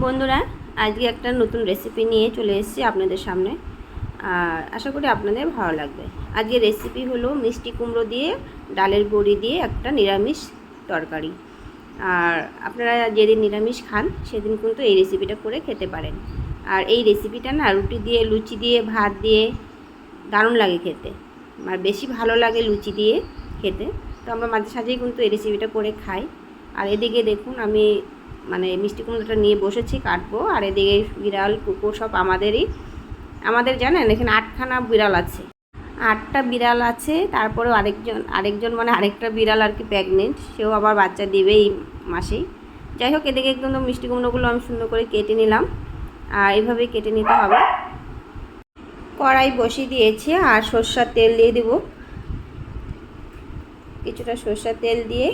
বন্ধুরা, আজকে একটা নতুন রেসিপি নিয়ে চলে এসেছি আপনাদের সামনে। আর আশা করি আপনাদের ভালো লাগবে। আজকে রেসিপি হলো মিষ্টি কুমড়ো দিয়ে ডালের বড়ি দিয়ে একটা নিরামিষ তরকারি। আর আপনারা যেদিন নিরামিষ খান সেদিন কিন্তু এই রেসিপিটা করে খেতে পারেন। আর এই রেসিপিটা না রুটি দিয়ে, লুচি দিয়ে, ভাত দিয়ে দারুণ লাগে খেতে। আর বেশি ভালো লাগে লুচি দিয়ে খেতে। তো আমরা মাঝে সাঝেই কিন্তু এই রেসিপিটা করে খাই। আর এদিকে দেখুন আমি মিষ্টি কুমড়োটা নিয়ে বসেছি কাটবো। আর এদিকে বিড়াল কুকুর সব আমাদের জানেন এখানে 8খানা বিড়াল আছে। 8টা বিড়াল আছে। তারপরেও আরেকজন আরেকটা বিড়াল আর কি প্রেগনেন্ট, সেও আবার বাচ্চা দেবে এই মাসেই। যাই হোক, এদিকে একদম মিষ্টি কুমড়োগুলো আমি সুন্দর করে কেটে নিলাম। আর এইভাবেই কেটে নিতে হবে। কড়াই বসিয়ে দিয়েছি আর সরষের তেল দিয়ে দেবো, কিছুটা সরষের তেল দিয়ে।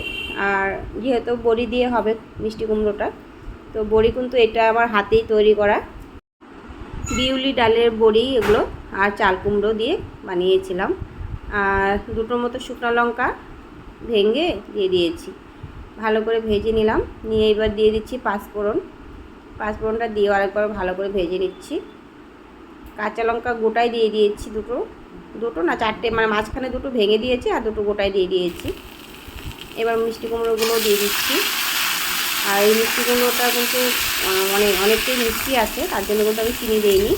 আর যেহেতু বড়ি দিয়ে হবে মিষ্টি কুমড়োটা, তো বড়ি কিন্তু এটা আমার হাতেই তৈরি করা বিউলি ডালের বড়ি এগুলো। আর চাল কুমড়ো দিয়ে বানিয়েছিলাম। আর দুটোর মতো শুকনো লঙ্কা ভেঙে দিয়ে দিয়েছি, ভালো করে ভেজে নিলাম। নিয়ে এবার দিয়ে দিচ্ছি পাঁচফোড়নটা দিয়ে আরেকবার ভালো করে ভেজে নিচ্ছি। কাঁচা লঙ্কা গোটায় দিয়ে দিয়েছি, দুটো না চারটে, মাঝখানে দুটো ভেঙে দিয়েছি আর দুটো গোটায় দিয়ে দিয়েছি। এবার মিষ্টি কুমড়োগুলো দিয়ে দিচ্ছি। আর এই মিষ্টি কুমড়োটা কিন্তু অনেকটাই মিষ্টি আছে, তার জন্য কিন্তু আমি চিনি দিইনি।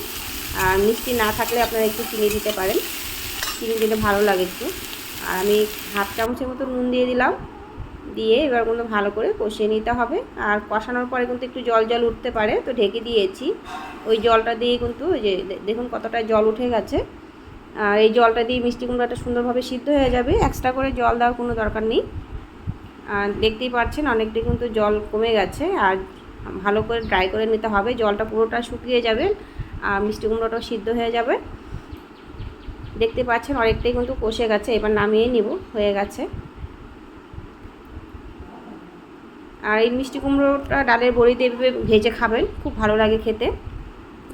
আর মিষ্টি না থাকলে আপনারা একটু চিনি দিতে পারেন, চিনি দিলে ভালো লাগে একটু। আর আমি হাফ চামচের মতো নুন দিয়ে দিলাম। দিয়ে এবার কিন্তু ভালো করে কষিয়ে নিতে হবে। আর কষানোর পরে কিন্তু একটু জল উঠতে পারে, তো ঢেকে দিয়েছি। ওই জলটা দিয়ে কিন্তু ওই যে দেখুন কতটা জল উঠে গেছে। আর এই জলটা দিয়ে মিষ্টি কুমড়োটা সুন্দরভাবে সিদ্ধ হয়ে যাবে, এক্সট্রা করে জল দেওয়ার কোনো দরকার নেই। আর দেখতেই পাচ্ছেন অনেকটাই কিন্তু জল কমে গেছে। আর ভালো করে ড্রাই করে নিতে হবে, জলটা পুরোটা শুকিয়ে যাবে আর মিষ্টি কুমড়োটাও সিদ্ধ হয়ে যাবে। দেখতে পাচ্ছেন অনেকটাই কিন্তু কষে গেছে, এবার নামিয়ে নিব, হয়ে গেছে। আর এই মিষ্টি কুমড়োটা ডালের বড়ি দিয়ে ভেজে খাবেন, খুব ভালো লাগে খেতে।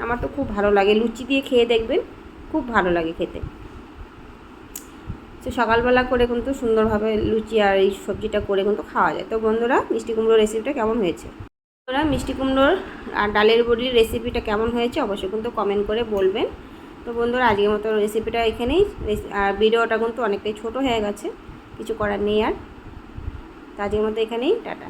আমার তো খুব ভালো লাগে, লুচি দিয়ে খেয়ে দেখবেন, খুব ভালো লাগে খেতে। তো সকালবেলা করে কিন্তু সুন্দরভাবে লুচি আর এই সবজিটা করে কিন্তু খাওয়া যায়। তো বন্ধুরা, মিষ্টি কুমড়োর রেসিপিটা কেমন হয়েছে? বন্ধুরা, মিষ্টি কুমড়োর আর ডালের বড়ির রেসিপিটা কেমন হয়েছে অবশ্যই কিন্তু কমেন্ট করে বলবেন। তো বন্ধুরা, আজকের মতো রেসিপিটা এখানেই। আর ভিডিওটা কিন্তু অনেকটাই ছোট হয়ে গেছে, কিছু করার নেই। আর আজকের মতো এখানেই, টাটা।